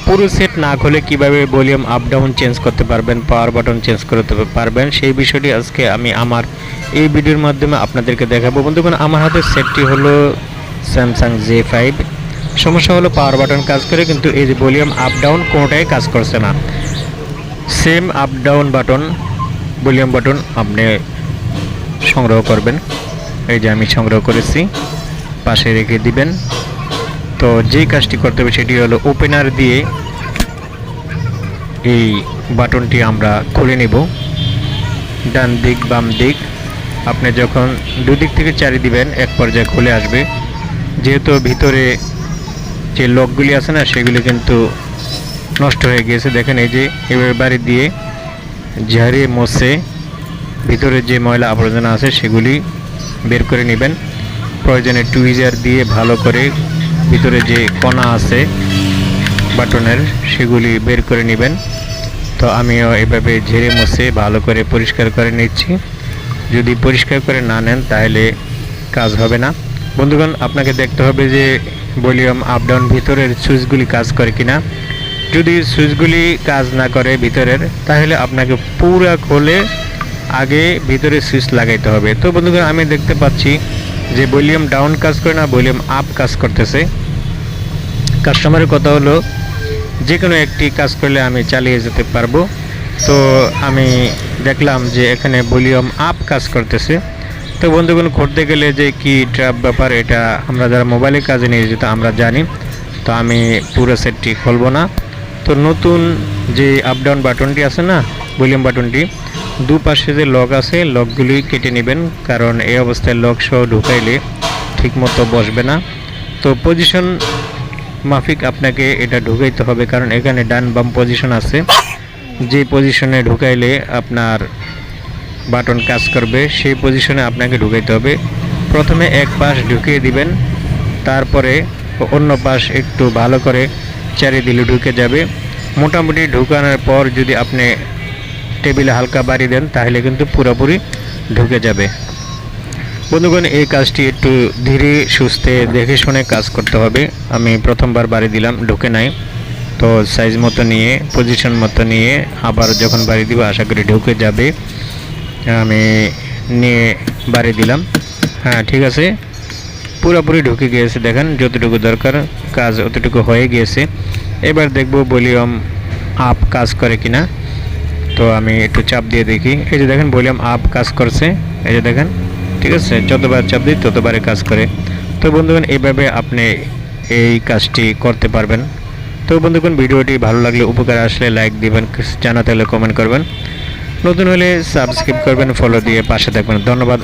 পুরো সেট না খুলে কিভাবে ভলিউম আপ ডাউন চেঞ্জ করতে পারবেন, পাওয়ার বাটন চেঞ্জ করতে পারবেন, সেই বিষয়টি আজকে আমি আমার এই ভিডিওর মাধ্যমে আপনাদেরকে দেখাবো। বন্ধুগণ, আমার হাতের সেটটি হলো স্যামসাং J5। সমস্যা হলো পাওয়ার বাটন কাজ করে, কিন্তু এই যে ভলিউম আপ ডাউন কোনোটাই কাজ করছে না। Same up down button, volume button আপনি সংগ্রহ করবেন। এই যে আমি সংগ্রহ করেছি, পাশে রেখে দিবেন। তো যেই কাজটি করতে হবে সেটি হলো ওপেনার দিয়ে এই বাটনটি আমরা খুলে নেব। ডান দিক বাম দিক আপনি যখন দুদিক থেকে চারি দিবেন, এক পর্যায়ে খুলে আসবে। যেহেতু ভিতরে যে লকগুলি আছে না, সেগুলি কিন্তু নষ্ট হয়ে গিয়েছে। দেখেন, এই যে এভাবে বাড়ি দিয়ে ঝাড়িয়ে মুছে ভিতরে যে ময়লা আবর্জনা আছে সেগুলি বের করে নেবেন। প্রয়োজনে টুইজার দিয়ে ভালো করে ভিতরে যে কণা আছে বাটনের সেগুলি বের করে নেবেন। তো আমিও এভাবে ঝেড়ে মুছে ভালো করে পরিষ্কার করে নিচ্ছি। যদি পরিষ্কার করে না নেন তাহলে কাজ হবে না। বন্ধুগণ, আপনাকে দেখতে হবে যে ভলিউম আপ ডাউন ভিতরের সুইচগুলি কাজ করে কিনা। যদি সুইচগুলি কাজ না করে ভিতরের, তাহলে আপনাকে পুরো খুলে আগে ভিতরে সুইচ লাগাইতে হবে। তো বন্ধুগণ, আমি দেখতে পাচ্ছি যে ভলিউম ডাউন কাজ করে না, ভলিউম আপ কাজ করতেছে। কাস্টমারের কথা হলো যে কোনো একটি কাজ করলে আমি চালিয়ে যেতে পারবো। তো আমি দেখলাম যে এখানে ভলিউম আপ কাজ করতেছে। তো বন্ধুগণ, করতে গেলে যে কি ট্র্যাপ ব্যাপার, এটা আমরা যারা মোবাইলে কাজে নিয়ে যেতে আমরা জানি। তো আমি পুরো সেটটি খুলবো না। তো নতুন যে আপ ডাউন বাটনটি আছে না, ভলিউম বাটনটি, দুপাশে যে লক আছে লকগুলি কেটে নেবেন, কারণ এই অবস্থায় লক সহ ঢুকাইলে ঠিকমতো বসবে না। তো পজিশন মাফিক আপনাকে এটা ঢুকাইতে হবে, কারণ এখানে ডান বাম পজিশন আছে। যে পজিশনে ঢুকাইলে আপনার বাটন কাজ করবে সেই পজিশনে আপনাকে ঢুকাইতে হবে। প্রথমে এক পাশ ঢুকিয়ে দিবেন, তারপরে অন্য পাশ একটু ভালো করে চারিয়ে দিলে ঢুকে যাবে। মোটামুটি ঢুকানোর পর যদি আপনি টেবিলে হালকা বাড়ি দেন তাহলে কিন্তু পুরোপুরি ঢুকে যাবে। বন্ধুগণ, এই কাজটি একটু ধীরে সুস্থে দেখে শুনে কাজ করতে হবে। আমি প্রথমবার বাড়ি দিলাম, ঢুকে নাই। তো সাইজ মতো নিয়ে, পজিশন মতো নিয়ে আবার যখন বাড়ি দিব আশা করি ঢুকে যাবে। আমি নিয়ে বাড়ি দিলাম। হ্যাঁ, ঠিক আছে, পুরোপুরি ঢুকে গিয়েছে। দেখেন, যতটুকু দরকার কাজ অতটুকু হয়ে গিয়েছে। এবার দেখব ভলিউম আপ কাজ করে কিনা। তো আমি একটু চাপ দিয়ে দেখি। এই যে দেখেন, ভলিউম আপ কাজ করছে। এই যে দেখেন, ঠিক আছে, যতবার চাপ দিই ততবারে কাজ করে। তো বন্ধুগণ, এইভাবে আপনি এই কাজটি করতে পারবেন। তো বন্ধুগণ, ভিডিওটি ভালো লাগলে, উপকার আসলে লাইক দিবেন, জানাতে হলে কমেন্ট করবেন, নতুন হলে সাবস্ক্রাইব করবেন, ফলো দিয়ে পাশে থাকবেন। ধন্যবাদ।